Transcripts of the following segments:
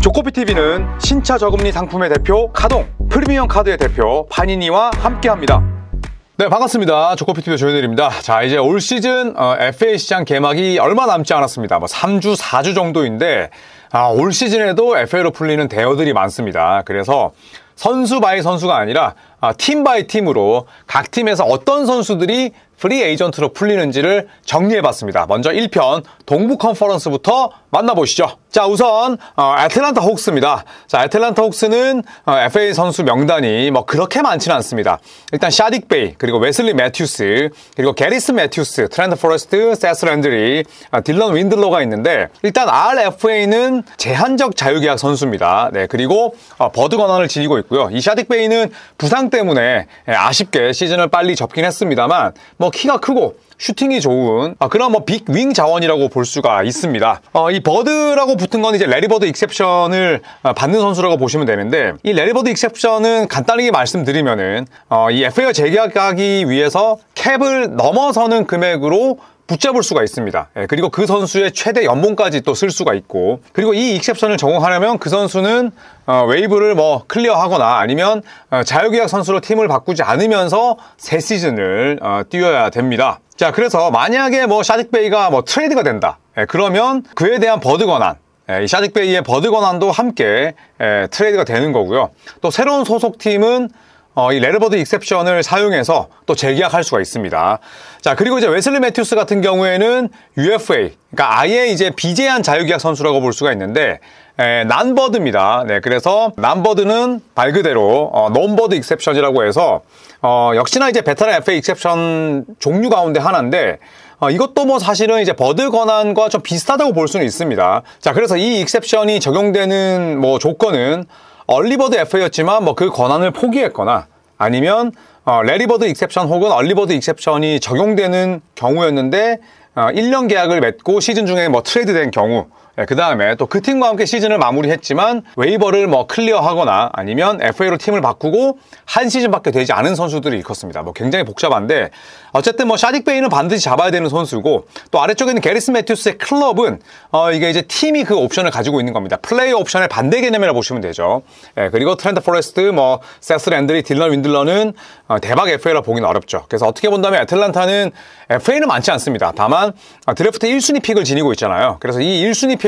조코피TV는 신차 저금리 상품의 대표 카동, 프리미엄 카드의 대표 파니니와 함께합니다. 네, 반갑습니다. 조코피TV 조현일입니다. 자, 이제 올 시즌 FA 시장 개막이 얼마 남지 않았습니다. 3주, 4주 정도인데 올 시즌에도 FA로 풀리는 대여들이 많습니다. 그래서 선수 바이 선수가 아니라 팀 바이 팀으로 각 팀에서 어떤 선수들이 프리 에이전트로 풀리는지를 정리해봤습니다. 먼저 1편 동부 컨퍼런스부터 만나보시죠. 자, 우선 애틀랜타 호크스입니다. 자, 애틀랜타 호크스는 FA 선수 명단이 그렇게 많지는 않습니다. 일단 샤딕 베이, 그리고 웨슬리 매튜스, 그리고 게리스 매튜스, 트렌트 포레스트, 세스 랜드리, 딜런 윈들러가 있는데, 일단 RFA는 제한적 자유계약 선수입니다. 네, 그리고 버드 권한을 지니고 있고요. 이 샤딕 베이는 부상 때문에 아쉽게 시즌을 빨리 접긴 했습니다만 키가 크고 슈팅이 좋은 그런 빅 윙 자원이라고 볼 수가 있습니다. 이 버드라고 붙은 건 이제 레리 버드 익셉션을 받는 선수라고 보시면 되는데, 이 레리 버드 익셉션은 간단하게 말씀드리면은 이 FA가 재계약하기 위해서 캡을 넘어서는 금액으로 붙잡을 수가 있습니다. 그리고 그 선수의 최대 연봉까지 또 쓸 수가 있고, 그리고 이 익셉션을 적용하려면 그 선수는 웨이브를 클리어하거나 아니면 자유계약 선수로 팀을 바꾸지 않으면서 새 시즌을 뛰어야 됩니다. 자, 그래서 만약에 샤딕 베이가 트레이드가 된다. 그러면 그에 대한 버드 권한, 이 샤딕 베이의 버드 권한도 함께 트레이드가 되는 거고요. 또 새로운 소속팀은 이 레리버드 익셉션을 사용해서 또 재계약할 수가 있습니다. 자, 그리고 이제 웨슬리 매튜스 같은 경우에는 UFA, 그러니까 아예 이제 비제한 자유계약 선수라고 볼 수가 있는데, 난버드입니다. 네, 그래서 난버드는 말 그대로 논버드 익셉션이라고 해서 역시나 이제 베테랑 FA 익셉션 종류 가운데 하나인데, 이것도 사실은 이제 버드 권한과 좀 비슷하다고 볼 수는 있습니다. 자, 그래서 이 익셉션이 적용되는 조건은 얼리버드 FA였지만 그 권한을 포기했거나, 아니면 레리버드 익셉션 혹은 얼리버드 익셉션이 적용되는 경우였는데 1년 계약을 맺고 시즌 중에 트레이드된 경우, 그 다음에 또 그 팀과 함께 시즌을 마무리했지만 웨이버를 클리어하거나 아니면 FA로 팀을 바꾸고 한 시즌밖에 되지 않은 선수들이 있었습니다. 굉장히 복잡한데, 어쨌든 샤딕 베이는 반드시 잡아야 되는 선수고, 또 아래쪽에 있는 게리스 매튜스의 클럽은 이게 이제 팀이 그 옵션을 가지고 있는 겁니다. 플레이어 옵션의 반대 개념이라고 보시면 되죠. 그리고 트렌트 포레스트, 세스 랜드리, 딜런 윈들러는 대박 FA라 보기는 어렵죠. 그래서 어떻게 본다면 애틀랜타는 FA는 많지 않습니다. 다만 드래프트 1순위 픽을 지니고 있잖아요. 그래서 이 1순위 픽을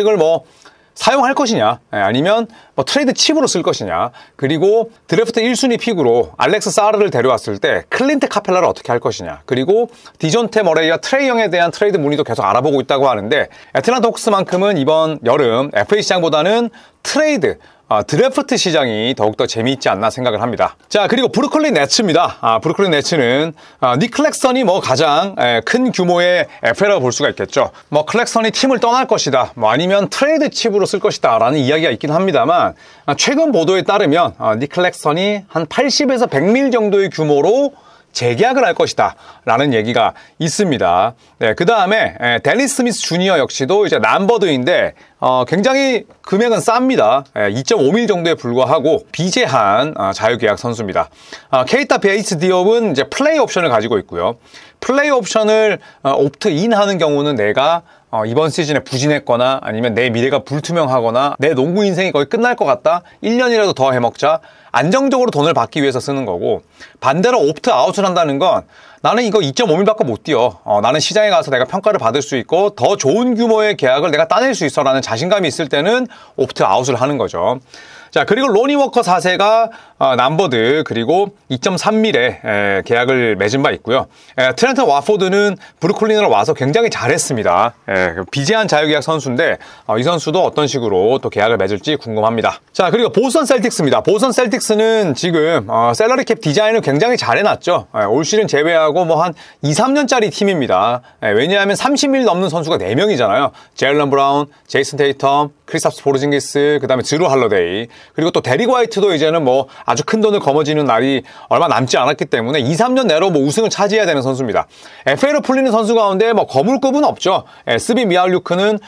사용할 것이냐, 아니면 트레이드 칩으로 쓸 것이냐, 그리고 드래프트 1순위 픽으로 알렉스 사르를 데려왔을 때 클린트 카펠라를 어떻게 할 것이냐, 그리고 디존테 머레이와 트레이 영에 대한 트레이드 문의도 계속 알아보고 있다고 하는데, 애틀랜타 호크스만큼은 이번 여름 FA 시장보다는 트레이드, 드래프트 시장이 더욱더 재미있지 않나 생각을 합니다. 자, 그리고 브루클린 네츠입니다. 브루클린 네츠는 닉 클렉선이 가장 큰 규모의 FA라고 볼 수가 있겠죠. 클렉선이 팀을 떠날 것이다, 아니면 트레이드 칩으로 쓸 것이다 라는 이야기가 있긴 합니다만, 최근 보도에 따르면 닉 클렉선이 한 80에서 100밀 정도의 규모로 재계약을 할 것이다 라는 얘기가 있습니다. 네, 그 다음에 델리 스미스 주니어 역시도 이제 난버드인데 굉장히 금액은 쌉니다. 2.5밀 정도에 불과하고 비제한 자유계약 선수입니다. 케이타 베이스 디옵은 이제 플레이 옵션을 가지고 있고요. 플레이 옵션을 옵트인 하는 경우는 내가 이번 시즌에 부진했거나 아니면 내 미래가 불투명하거나 내 농구 인생이 거의 끝날 것 같다, 1년이라도 더 해먹자, 안정적으로 돈을 받기 위해서 쓰는 거고, 반대로 옵트 아웃을 한다는 건 나는 이거 2.5밀밖에 못 뛰어, 나는 시장에 가서 내가 평가를 받을 수 있고 더 좋은 규모의 계약을 내가 따낼 수 있어 라는 자신감이 있을 때는 옵트 아웃을 하는 거죠. 자, 그리고 로니 워커 4세가 남버드, 그리고 2.3밀의 계약을 맺은 바 있고요. 트렌트 와포드는 브루클린으로 와서 굉장히 잘했습니다. 비제한 자유계약 선수인데 이 선수도 어떤 식으로 또 계약을 맺을지 궁금합니다. 자, 그리고 보스턴 셀틱스입니다. 보스턴 셀틱스는 지금 샐러리 캡 디자인을 굉장히 잘 해놨죠. 올 시즌 제외하고 한 2, 3년짜리 팀입니다. 왜냐하면 30밀 넘는 선수가 4명이잖아요. 제일런 브라운, 제이슨 테이텀, 크리스탑스 포르징기스, 그 다음에 드루 할러데이, 그리고 또 데릭 화이트도 이제는 아주 큰 돈을 거머쥐는 날이 얼마 남지 않았기 때문에 2, 3년 내로 우승을 차지해야 되는 선수입니다. FA로 풀리는 선수 가운데 거물급은 없죠. 스비 미알류크는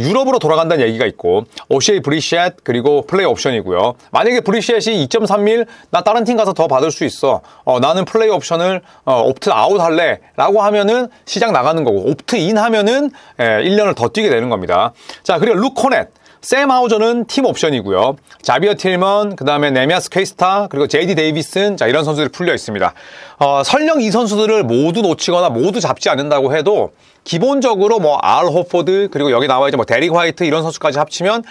유럽으로 돌아간다는 얘기가 있고, 오시에이 브리셋, 그리고 플레이 옵션이고요. 만약에 브리셋이 2.3밀 나 다른 팀 가서 더 받을 수 있어, 나는 플레이 옵션을 옵트 아웃 할래 라고 하면은 시장 나가는 거고, 옵트 인 하면은 1년을 더 뛰게 되는 겁니다. 자, 그리고 루 코넷, 샘 하우저는 팀 옵션이고요. 자비어 틸먼, 그 다음에 네미아스 퀘이스타, 그리고 제이디 데이비슨, 자, 이런 선수들이 풀려 있습니다. 설령 이 선수들을 모두 놓치거나 모두 잡지 않는다고 해도 기본적으로 뭐 알 호포드, 그리고 여기 나와 있죠 뭐 데릭 화이트 이런 선수까지 합치면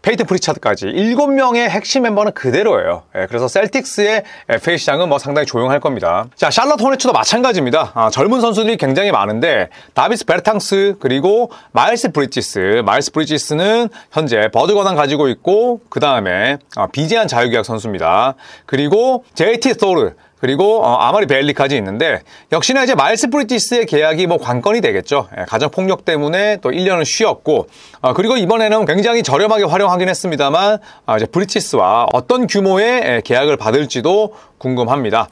페이튼 프리차드까지 7명의 핵심 멤버는 그대로예요. 그래서 셀틱스의 FA 시장은 뭐 상당히 조용할 겁니다. 자, 샬럿 호네츠도 마찬가지입니다. 젊은 선수들이 굉장히 많은데 다비스 베르탕스 그리고 마일스 브리지스는 현재 버드 권한 가지고 있고 그 다음에 비제한 자유계약 선수입니다. 그리고 JT 소르 그리고 아마리 베일리까지 있는데 역시나 이제 마일스 브리지스의 계약이 뭐 관건이 되겠죠. 가정 폭력 때문에 또 1년을 쉬었고 그리고 이번에는 굉장히 저렴하게 활용하긴 했습니다만 이제 브리지스와 어떤 규모의 계약을 받을지도 궁금합니다.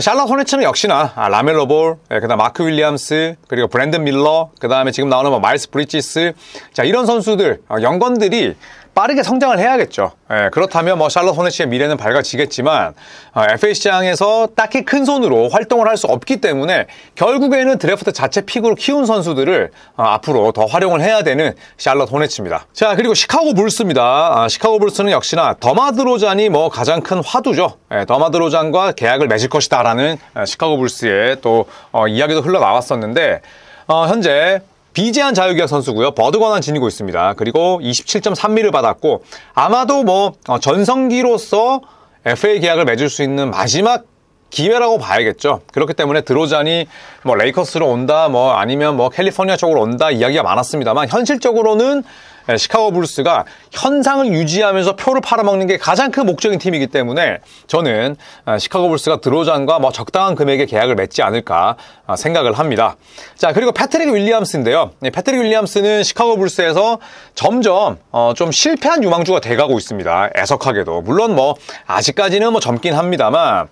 샬럿 호네츠는 역시나 라멜로 볼, 그다음 마크 윌리엄스, 그리고 브랜든 밀러, 그다음에 지금 나오는 뭐 마일스 브리지스, 자 이런 선수들 영건들이 빠르게 성장을 해야겠죠. 그렇다면 뭐 샬럿 호네츠의 미래는 밝아지겠지만 FA 시장에서 딱히 큰 손으로 활동을 할 수 없기 때문에 결국에는 드래프트 자체 픽으로 키운 선수들을 앞으로 더 활용을 해야 되는 샬럿 호네츠입니다. 자, 그리고 시카고 불스입니다. 시카고 불스는 역시나 더마 드로잔이 뭐 가장 큰 화두죠. 더마 드로잔과 계약을 맺을 것이다라는 시카고 불스의 또 이야기도 흘러나왔었는데 현재 비제한 자유계약 선수고요. 버드 권한 지니고 있습니다. 그리고 27.3미를 받았고 아마도 뭐 전성기로서 FA 계약을 맺을 수 있는 마지막 기회라고 봐야겠죠. 그렇기 때문에 드로잔이 뭐 레이커스로 온다, 뭐 아니면 뭐 캘리포니아 쪽으로 온다 이야기가 많았습니다만 현실적으로는 시카고 불스가 현상을 유지하면서 표를 팔아먹는 게 가장 큰 목적인 팀이기 때문에 저는 시카고 불스가 드로잔과 뭐 적당한 금액의 계약을 맺지 않을까 생각을 합니다. 자, 그리고 패트릭 윌리엄스인데요. 패트릭 윌리엄스는 시카고 불스에서 점점 좀 실패한 유망주가 돼가고 있습니다. 애석하게도. 물론 뭐 아직까지는 뭐 젊긴 합니다만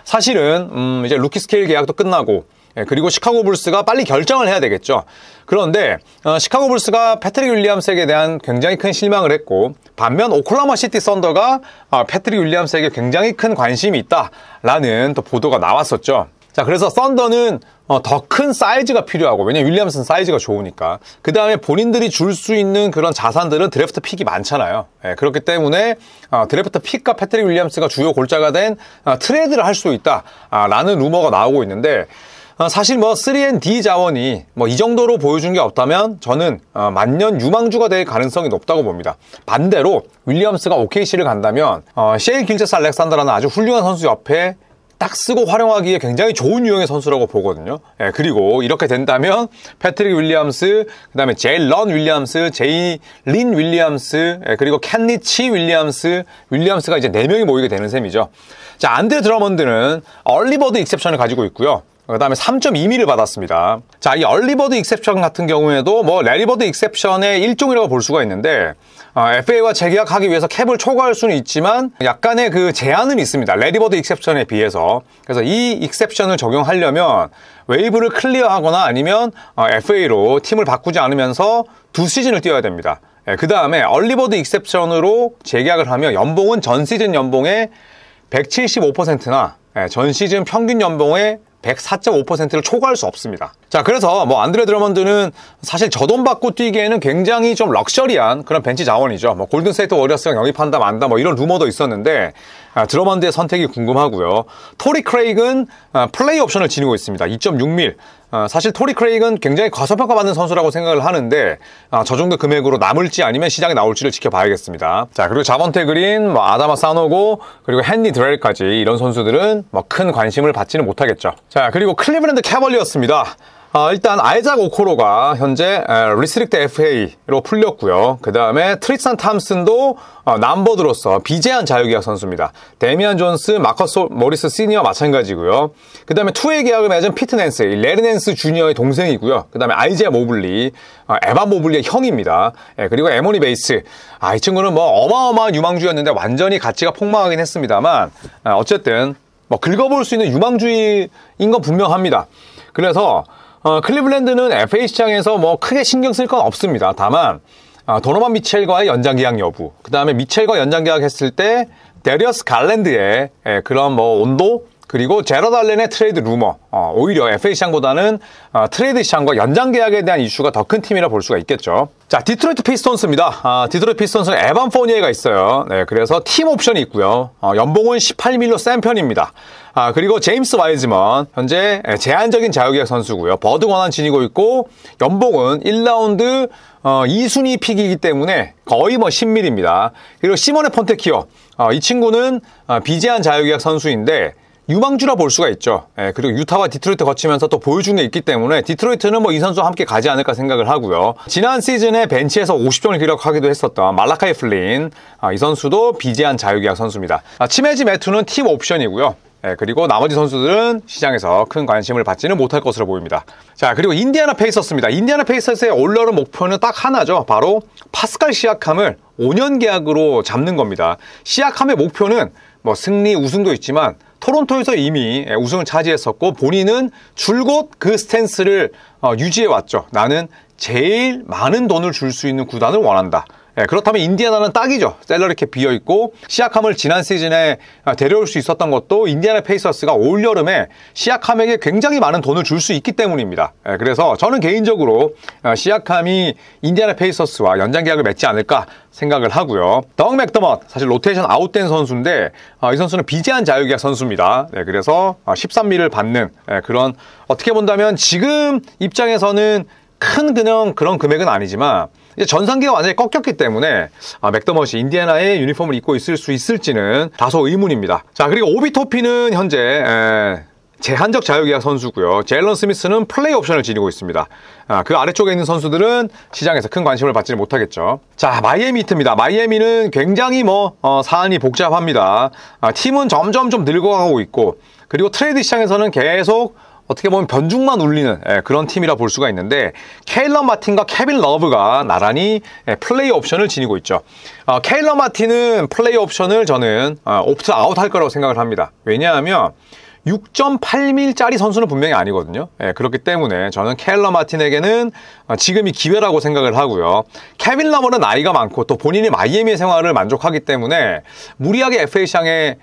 사실은 이제 루키 스케일 계약도 끝나고 그리고 시카고 불스가 빨리 결정을 해야 되겠죠. 그런데 시카고 불스가 패트릭 윌리엄스에게 대한 굉장히 큰 실망을 했고 반면 오클라호마 시티 썬더가 패트릭 윌리엄스에게 굉장히 큰 관심이 있다라는 또 보도가 나왔었죠. 자, 그래서 썬더는 더 큰 사이즈가 필요하고 왜냐면 윌리엄스는 사이즈가 좋으니까 그 다음에 본인들이 줄 수 있는 그런 자산들은 드래프트 픽이 많잖아요. 그렇기 때문에 드래프트 픽과 패트릭 윌리엄스가 주요 골자가 된 트레이드를 할 수 있다라는 루머가 나오고 있는데 사실 뭐 3&D 자원이 뭐 이 정도로 보여준 게 없다면 저는 만년 유망주가 될 가능성이 높다고 봅니다. 반대로 윌리엄스가 OKC를 간다면 셰이 길제스 알렉산더라는 아주 훌륭한 선수 옆에 딱 쓰고 활용하기에 굉장히 좋은 유형의 선수라고 보거든요. 그리고 이렇게 된다면 패트릭 윌리엄스, 그 다음에 제일런 윌리엄스, 제일린 윌리엄스, 그리고 켄리치 윌리엄스가 이제 4명이 모이게 되는 셈이죠. 자, 안드레 드러먼드는 얼리버드 익셉션을 가지고 있고요. 그 다음에 3.2미를 받았습니다. 자, 이 얼리버드 익셉션 같은 경우에도 뭐 레리버드 익셉션의 일종이라고 볼 수가 있는데 FA와 재계약하기 위해서 캡을 초과할 수는 있지만 약간의 그 제한은 있습니다. 레리버드 익셉션에 비해서. 그래서 이 익셉션을 적용하려면 웨이브를 클리어하거나 아니면 FA로 팀을 바꾸지 않으면서 2시즌을 뛰어야 됩니다. 그 다음에 얼리버드 익셉션으로 재계약을 하면 연봉은 전 시즌 연봉의 175%나 전 시즌 평균 연봉의 104.5%를 초과할 수 없습니다. 자, 그래서 뭐 안드레 드러먼드는 사실 저 돈 받고 뛰기에는 굉장히 좀 럭셔리한 그런 벤치 자원이죠. 뭐 골든스테이트 워리어스가 영입한다 만다 뭐 이런 루머도 있었는데 드러먼드의 선택이 궁금하고요. 토리 크레이그는 플레이 옵션을 지니고 있습니다. 2.6밀. 사실 토리 크레이그는 굉장히 과소평가받는 선수라고 생각을 하는데 저 정도 금액으로 남을지 아니면 시장에 나올지를 지켜봐야겠습니다. 자, 그리고 자번테 그린, 뭐 아다마 사노고, 그리고 헨리 드렐까지 이런 선수들은 뭐 큰 관심을 받지는 못하겠죠. 자, 그리고 클리블랜드 캐벌리어스입니다. 일단 아이작 오코로가 현재 리스트릭트 FA로 풀렸고요. 그 다음에 트리스탄 탐슨도 남버드로서 비제한 자유계약 선수입니다. 데미안 존스, 마커스 모리스 시니어 마찬가지고요. 그 다음에 투웨이 계약을 맺은 피트 낸스, 레리 낸스 주니어의 동생이고요. 그 다음에 아이제아 모블리, 에바 모블리의 형입니다. 그리고 에모니 베이스. 이 친구는 뭐 어마어마한 유망주였는데 완전히 가치가 폭망하긴 했습니다만 어쨌든 뭐 긁어볼 수 있는 유망주인 건 분명합니다. 그래서 클리블랜드는 FA 시장에서 뭐 크게 신경 쓸 건 없습니다. 다만 도노반 미첼과의 연장 계약 여부, 그 다음에 미첼과 연장 계약했을 때 데리어스 갈랜드의 그런 뭐 온도, 그리고 제러드 알렌의 트레이드 루머, 오히려 FA 시장보다는 트레이드 시장과 연장 계약에 대한 이슈가 더 큰 팀이라 볼 수가 있겠죠. 자, 디트로이트 피스톤스입니다. 디트로이트 피스톤스는 에반 포니에가 있어요. 네, 그래서 팀 옵션이 있고요. 연봉은 18밀로 센 편입니다. 그리고 제임스 와이즈먼, 현재 제한적인 자유계약 선수고요. 버드 권한 지니고 있고, 연봉은 1라운드 2순위 픽이기 때문에 거의 뭐 10밀입니다. 그리고 시몬의 폰테키어, 이 친구는 비제한 자유계약 선수인데 유망주라 볼 수가 있죠. 그리고 유타와 디트로이트 거치면서 또 보여준 게 있기 때문에 디트로이트는 뭐 이 선수와 함께 가지 않을까 생각을 하고요. 지난 시즌에 벤치에서 50점을 기록하기도 했었던 말라카이 플린, 이 선수도 비제한 자유계약 선수입니다. 치메지 매투는 팀 옵션이고요. 그리고 나머지 선수들은 시장에서 큰 관심을 받지는 못할 것으로 보입니다. 자, 그리고 인디애나 페이서스입니다. 인디애나 페이서스의 올여름 목표는 딱 하나죠. 바로 파스칼 시아캄을 5년 계약으로 잡는 겁니다. 시아캄의 목표는 뭐 승리, 우승도 있지만 토론토에서 이미 우승을 차지했었고 본인은 줄곧 그 스탠스를 유지해왔죠. 나는 제일 많은 돈을 줄 수 있는 구단을 원한다. 그렇다면 인디애나는 딱이죠. 셀러리캡 비어있고 시아캄을 지난 시즌에 데려올 수 있었던 것도 인디애나 페이서스가 올여름에 시아캄에게 굉장히 많은 돈을 줄 수 있기 때문입니다. 그래서 저는 개인적으로 시아캄이 인디애나 페이서스와 연장 계약을 맺지 않을까 생각을 하고요. 덕 맥더먼, 사실 로테이션 아웃된 선수인데 이 선수는 비제한 자유계약 선수입니다. 그래서 13밀을 받는 그런, 어떻게 본다면 지금 입장에서는 큰 그런 금액은 아니지만 이제 전성기가 완전히 꺾였기 때문에 맥더머시 인디애나의 유니폼을 입고 있을 수 있을지는 다소 의문입니다. 자, 그리고 오비토피는 현재 제한적 자유계약 선수고요. 제일런 스미스는 플레이 옵션을 지니고 있습니다. 그 아래쪽에 있는 선수들은 시장에서 큰 관심을 받지는 못하겠죠. 자, 마이애미 히트입니다. 마이애미는 굉장히 사안이 복잡합니다. 팀은 점점 좀 늙어가고 있고, 그리고 트레이드 시장에서는 계속 어떻게 보면 변죽만 울리는 그런 팀이라 볼 수가 있는데, 케일러 마틴과 케빈 러브가 나란히 플레이 옵션을 지니고 있죠. 케일러 마틴은 플레이 옵션을 저는 옵트 아웃 할 거라고 생각을 합니다. 왜냐하면 6.8밀짜리 선수는 분명히 아니거든요. 그렇기 때문에 저는 케일러 마틴에게는 지금이 기회라고 생각을 하고요. 케빈 러브는 나이가 많고 또 본인이 마이애미의 생활을 만족하기 때문에 무리하게 FA 시장에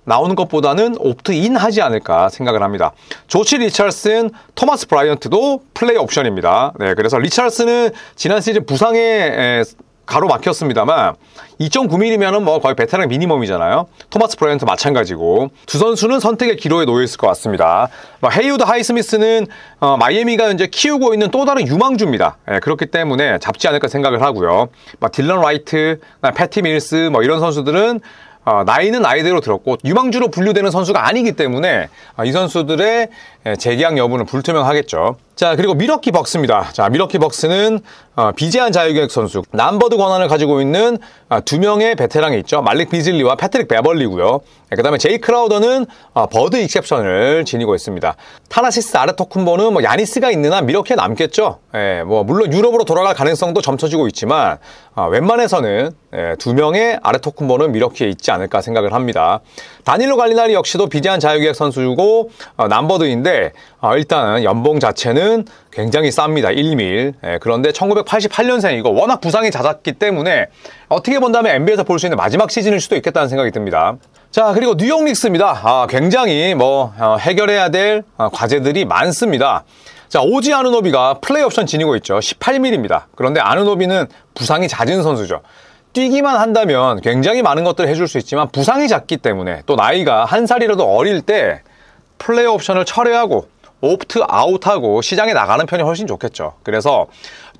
나오는 것보다는 옵트인 하지 않을까 생각을 합니다. 조치 리찰슨, 토마스 브라이언트도 플레이 옵션입니다. 네, 그래서 리찰슨은 지난 시즌 부상에 가로막혔습니다만 2.9mm면은 뭐 거의 베테랑 미니멈이잖아요. 토마스 브라이언트 마찬가지고 두 선수는 선택의 기로에 놓여 있을 것 같습니다. 헤이우드 하이스미스는 마이애미가 이제 키우고 있는 또 다른 유망주입니다. 그렇기 때문에 잡지 않을까 생각을 하고요. 딜런 라이트, 패티 밀스 이런 선수들은 나이는 나이대로 들었고 유망주로 분류되는 선수가 아니기 때문에 이 선수들의 재계약 여부는 불투명하겠죠. 자, 그리고 미러키 벅스입니다. 자, 미러키 벅스는 비제한 자유계약 선수, 남버드 권한을 가지고 있는 두 명의 베테랑이 있죠. 말릭 비즐리와 패트릭 베벌리고요. 그 다음에 제이 크라우더는 버드 익셉션을 지니고 있습니다. 타나시스 아르토쿤보는 야니스가 있는 한 미러키에 남겠죠. 물론 유럽으로 돌아갈 가능성도 점쳐지고 있지만 웬만해서는 두 명의 아르토쿤보는 미러키에 있지 않을까 생각을 합니다. 다닐로 갈리나리 역시도 비제한 자유계약 선수고 남버드인데 일단은 연봉 자체는 굉장히 쌉니다. 1밀. 그런데 1988년생이고 워낙 부상이 잦았기 때문에 어떻게 본다면 NBA에서 볼 수 있는 마지막 시즌일 수도 있겠다는 생각이 듭니다. 자, 그리고 뉴욕 닉스입니다. 굉장히 해결해야 될 과제들이 많습니다. 자, 오지 아누노비가 플레이 옵션 지니고 있죠. 18밀입니다. 그런데 아누노비는 부상이 잦은 선수죠. 뛰기만 한다면 굉장히 많은 것들을 해줄 수 있지만 부상이 잦기 때문에 또 나이가 한 살이라도 어릴 때 플레이 옵션을 철회하고 옵트 아웃하고 시장에 나가는 편이 훨씬 좋겠죠. 그래서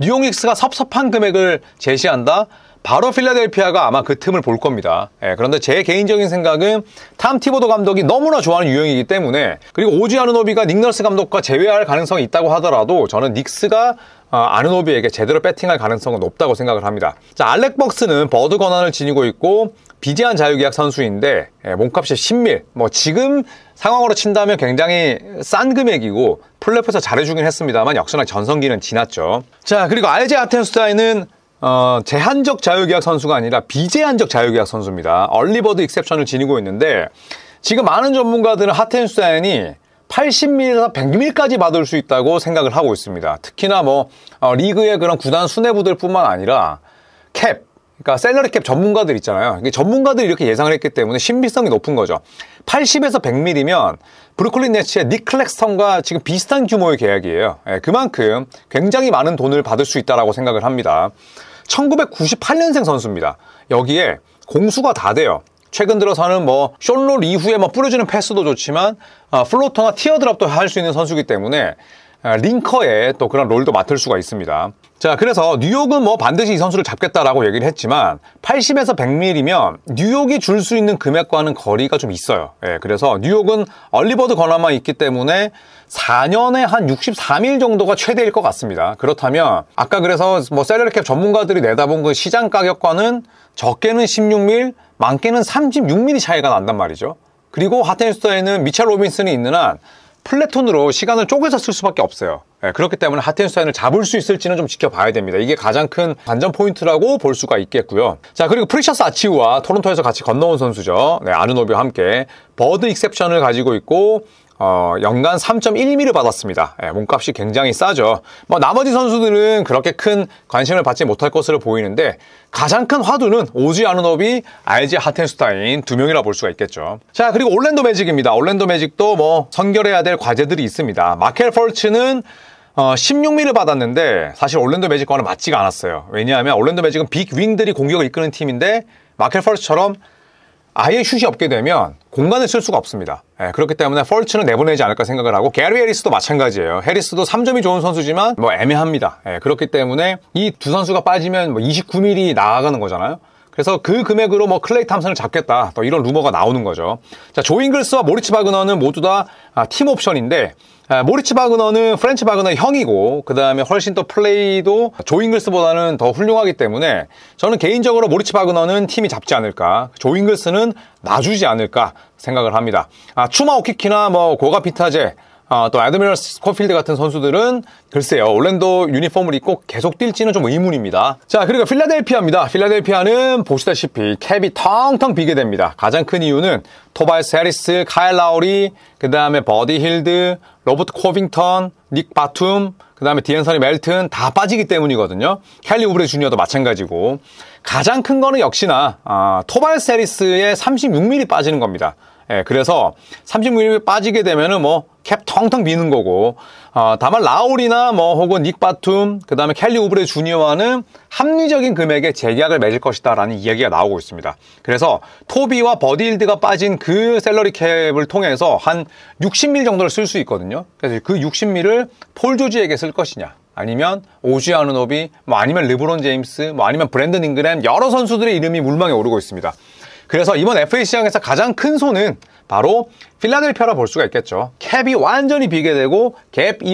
뉴욕 닉스가 섭섭한 금액을 제시한다? 바로 필라델피아가 아마 그 틈을 볼 겁니다. 그런데 제 개인적인 생각은 탐 티보도 감독이 너무나 좋아하는 유형이기 때문에, 그리고 오지 아누노비가 닉 널스 감독과 재회할 가능성이 있다고 하더라도 저는 닉스가 아누노비에게 제대로 배팅할 가능성은 높다고 생각을 합니다. 자, 알렉 벅스는 버드 권한을 지니고 있고 비제한 자유계약 선수인데 몸값이 10밀. 지금 상황으로 친다면 굉장히 싼 금액이고 플레이오프에서 잘해주긴 했습니다만 역시나 전성기는 지났죠. 자, 그리고 RJ 하텐슈타인은 제한적 자유계약 선수가 아니라 비제한적 자유계약 선수입니다. 얼리버드 익셉션을 지니고 있는데 지금 많은 전문가들은 하텐슈타인이 80밀에서 100밀까지 받을 수 있다고 생각을 하고 있습니다. 특히나 리그의 그런 구단 수뇌부들 뿐만 아니라 캡, 그러니까 셀러리캡 전문가들 있잖아요. 이게 전문가들이 이렇게 예상을 했기 때문에 신비성이 높은 거죠. 80에서 100mm면 브루클린 네츠의 닉 클렉스턴과 지금 비슷한 규모의 계약이에요. 그만큼 굉장히 많은 돈을 받을 수 있다고 생각을 합니다. 1998년생 선수입니다. 여기에 공수가 다 돼요. 최근 들어서는 뭐 숏롤 이후에 뭐 뿌려주는 패스도 좋지만 플로터나 티어드랍도 할 수 있는 선수이기 때문에 링커에 또 그런 롤도 맡을 수가 있습니다. 자, 그래서 뉴욕은 뭐 반드시 이 선수를 잡겠다라고 얘기를 했지만 80에서 100mm면 뉴욕이 줄 수 있는 금액과는 거리가 좀 있어요. 그래서 뉴욕은 얼리버드 권한만 있기 때문에 4년에 한 63일 정도가 최대일 것 같습니다. 그렇다면 아까 그래서 뭐 셀러리캡 전문가들이 내다본 그 시장 가격과는 적게는 16mm, 많게는 36mm 차이가 난단 말이죠. 그리고 하텐슈타인은 미첼 로빈슨이 있는 한 플래톤으로 시간을 쪼개서 쓸 수밖에 없어요. 그렇기 때문에 하텐슈타인을 잡을 수 있을지는 좀 지켜봐야 됩니다. 이게 가장 큰 관전 포인트라고 볼 수가 있겠고요. 자, 그리고 프리셔스 아치우와 토론토에서 같이 건너온 선수죠. 아누노비와 함께 버드 익셉션을 가지고 있고 연간 3.1mm를 받았습니다. 몸값이 굉장히 싸죠. 뭐 나머지 선수들은 그렇게 큰 관심을 받지 못할 것으로 보이는데 가장 큰 화두는 오지 아누노비, RJ 하텐슈타인 두 명이라 볼 수가 있겠죠. 자, 그리고 올랜도 매직입니다. 올랜도 매직도 뭐 선결해야 될 과제들이 있습니다. 마켈 펄츠는 16mm를 받았는데 사실 올랜도 매직과는 맞지가 않았어요. 왜냐하면 올랜도 매직은 빅 윙들이 공격을 이끄는 팀인데 마켈 펄츠처럼 아예 슛이 없게 되면 공간을 쓸 수가 없습니다. 그렇기 때문에 펄츠는 내보내지 않을까 생각을 하고 게리 해리스도 마찬가지예요. 해리스도 3점이 좋은 선수지만 뭐 애매합니다. 그렇기 때문에 이 두 선수가 빠지면 뭐 29mm 나가는 거잖아요. 그래서 그 금액으로 뭐 클레이 탐슨을 잡겠다. 또 이런 루머가 나오는 거죠. 자, 조 잉글스와 모리츠 바그너는 모두 다 팀 옵션인데 모리츠 바그너는 프렌치 바그너의 형이고 그 다음에 훨씬 또 플레이도 조 잉글스보다는 더 훌륭하기 때문에 저는 개인적으로 모리츠 바그너는 팀이 잡지 않을까, 조 잉글스는 놔주지 않을까 생각을 합니다. 추마 오키키나 뭐 고가 피타제, 또 애드미럴 스코필드 같은 선수들은 글쎄요, 올랜도 유니폼을 입고 계속 뛸지는 좀 의문입니다. 자, 그리고 필라델피아입니다. 필라델피아는 보시다시피 캡이 텅텅 비게 됩니다. 가장 큰 이유는 토바이스 해리스, 카일 라우리, 그 다음에 버디 hil드, 로버트 코빙턴, 닉 바툼, 그 다음에 디앤서니 멜튼 다 빠지기 때문이거든요. 켈리 우브레 주니어도 마찬가지고 가장 큰 거는 역시나 토바이스 해리스의 36mm 빠지는 겁니다. 그래서 36mm 빠지게 되면은 뭐 캡 텅텅 비는 거고, 다만 라울이나 뭐 혹은 닉 바툼, 그 다음에 켈리 우브레 주니어와는 합리적인 금액의 재계약을 맺을 것이다라는 이야기가 나오고 있습니다. 그래서 토비와 버디 hil드가 빠진 그 셀러리 캡을 통해서 한 60mm 정도를 쓸 수 있거든요. 그래서 그 60mm를 폴 조지에게 쓸 것이냐, 아니면 오지 아누노비, 뭐 아니면 르브론 제임스, 뭐 아니면 브랜든 잉그램, 여러 선수들의 이름이 물망에 오르고 있습니다. 그래서 이번 FA 시장에서 가장 큰 손은 바로 필라델피아라 볼 수가 있겠죠. 캡이 완전히 비게 되고 갭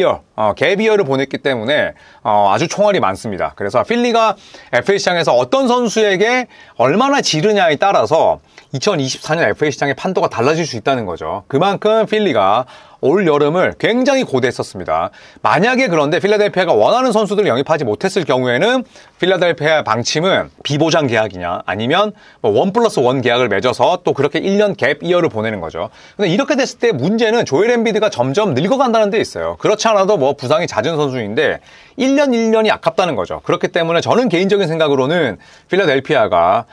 이어를 보냈기 때문에 아주 총알이 많습니다. 그래서 필리가 FA 시장에서 어떤 선수에게 얼마나 지르냐에 따라서 2024년 FA 시장의 판도가 달라질 수 있다는 거죠. 그만큼 필리가 올 여름을 굉장히 고대했었습니다. 만약에 그런데 필라델피아가 원하는 선수들을 영입하지 못했을 경우에는 필라델피아의 방침은 비보장 계약이냐, 아니면 뭐 1+1 계약을 맺어서 또 그렇게 1년 갭 이어를 보내는 거죠. 근데 이렇게 됐을 때 문제는 조엘 엠비드가 점점 늙어간다는 데 있어요. 그렇지 않아도 뭐 부상이 잦은 선수인데 1년 1년이 아깝다는 거죠. 그렇기 때문에 저는 개인적인 생각으로는 필라델피아가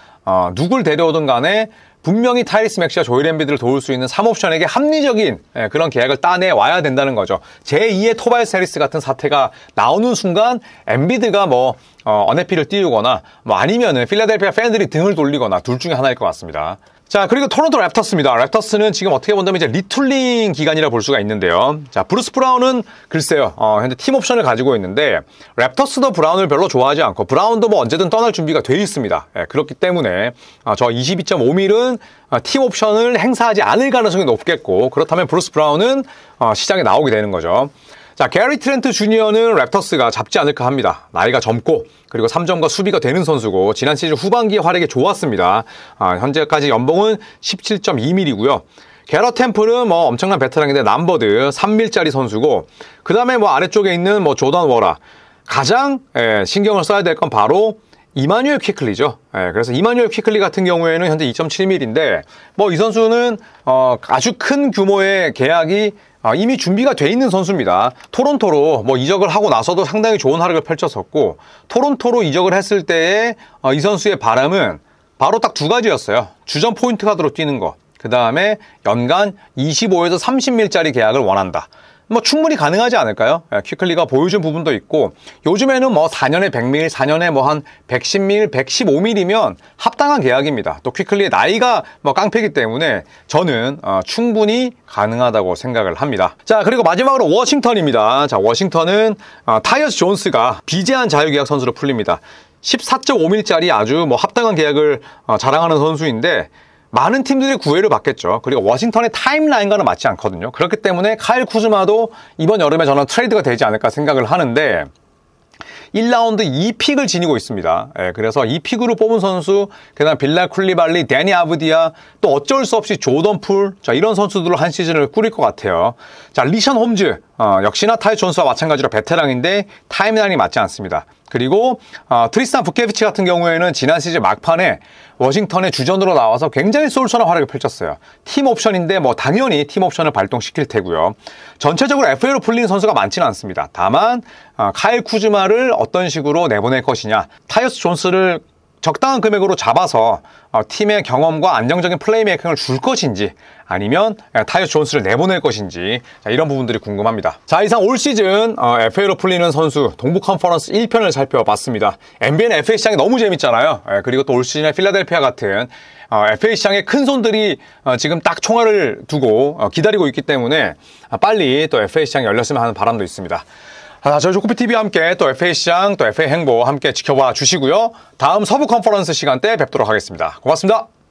누굴 데려오든 간에 분명히 타이리스 맥시와 조엘 엠비드를 도울 수 있는 3옵션에게 합리적인 그런 계약을 따내와야 된다는 거죠. 제2의 토바이스 해리스 같은 사태가 나오는 순간 엠비드가 뭐 어네피를 띄우거나 뭐 아니면은 필라델피아 팬들이 등을 돌리거나 둘 중에 하나일 것 같습니다. 자, 그리고 토론토 랩터스입니다. 랩터스는 지금 어떻게 본다면 이제 리툴링 기간이라 볼 수가 있는데요. 자, 브루스 브라운은 글쎄요, 현재 팀 옵션을 가지고 있는데 랩터스도 브라운을 별로 좋아하지 않고 브라운도 뭐 언제든 떠날 준비가 돼 있습니다. 그렇기 때문에 저 22.5밀은 팀 옵션을 행사하지 않을 가능성이 높겠고, 그렇다면 브루스 브라운은 시장에 나오게 되는 거죠. 자, 게리 트렌트 주니어는 랩터스가 잡지 않을까 합니다. 나이가 젊고 그리고 3점과 수비가 되는 선수고 지난 시즌 후반기에 활약이 좋았습니다. 현재까지 연봉은 17.2밀이고요. 게러 템플은 뭐 엄청난 베테랑인데 남버드 3밀짜리 선수고, 그 다음에 뭐 아래쪽에 있는 뭐 조던 워라, 가장 신경을 써야 될 건 바로 이마뉴엘 퀴클리죠. 그래서 이마뉴엘 퀴클리 같은 경우에는 현재 2.7밀인데 뭐 이 선수는 아주 큰 규모의 계약이 이미 준비가 돼 있는 선수입니다. 토론토로 뭐 이적을 하고 나서도 상당히 좋은 활약을 펼쳤었고, 토론토로 이적을 했을 때의 이 선수의 바람은 바로 딱 두 가지였어요. 주전 포인트 가드로 뛰는 거, 그 다음에 연간 25에서 30밀짜리 계약을 원한다. 뭐 충분히 가능하지 않을까요? 퀵클리가 보여준 부분도 있고, 요즘에는 뭐 4년에 100밀, 4년에 뭐 한 110밀, 115밀이면 합당한 계약입니다. 또 퀵클리의 나이가 뭐 깡패이기 때문에 저는 충분히 가능하다고 생각을 합니다. 자, 그리고 마지막으로 워싱턴입니다. 자, 워싱턴은 타이어스 존스가 비제한 자유계약 선수로 풀립니다. 14.5밀짜리 아주 뭐 합당한 계약을 자랑하는 선수인데, 많은 팀들이 구애를 받겠죠. 그리고 워싱턴의 타임라인과는 맞지 않거든요. 그렇기 때문에 카일 쿠즈마도 이번 여름에 저는 트레이드가 되지 않을까 생각을 하는데, 1라운드 2픽을 지니고 있습니다. 그래서 2픽으로 뽑은 선수, 그다음 빌라 쿨리발리, 데니 아브디아, 또 어쩔 수 없이 조던 풀, 자, 이런 선수들로 한 시즌을 꾸릴 것 같아요. 자, 리션 홈즈, 역시나 타이 존스와 마찬가지로 베테랑인데 타임라인이 맞지 않습니다. 그리고 트리스탄 부케비치 같은 경우에는 지난 시즌 막판에 워싱턴의 주전으로 나와서 굉장히 쏠쏠한 활약을 펼쳤어요. 팀 옵션인데 뭐 당연히 팀 옵션을 발동시킬 테고요. 전체적으로 FA로 풀리는 선수가 많지는 않습니다. 다만 카일 쿠즈마를 어떤 식으로 내보낼 것이냐, 타이어스 존스를 적당한 금액으로 잡아서 팀의 경험과 안정적인 플레이메이킹을 줄 것인지, 아니면 타이어스 존스를 내보낼 것인지, 자, 이런 부분들이 궁금합니다. 자, 이상 올 시즌 FA로 풀리는 선수 동부 컨퍼런스 1편을 살펴봤습니다. NBA는 FA 시장이 너무 재밌잖아요. 그리고 또 올 시즌에 필라델피아 같은 FA 시장의 큰 손들이 지금 딱 총알을 두고 기다리고 있기 때문에 빨리 또 FA 시장이 열렸으면 하는 바람도 있습니다. 저희 조코피TV와 함께 또 FA 시장, 또 FA 행보 함께 지켜봐 주시고요. 다음 서부 컨퍼런스 시간 때 뵙도록 하겠습니다. 고맙습니다.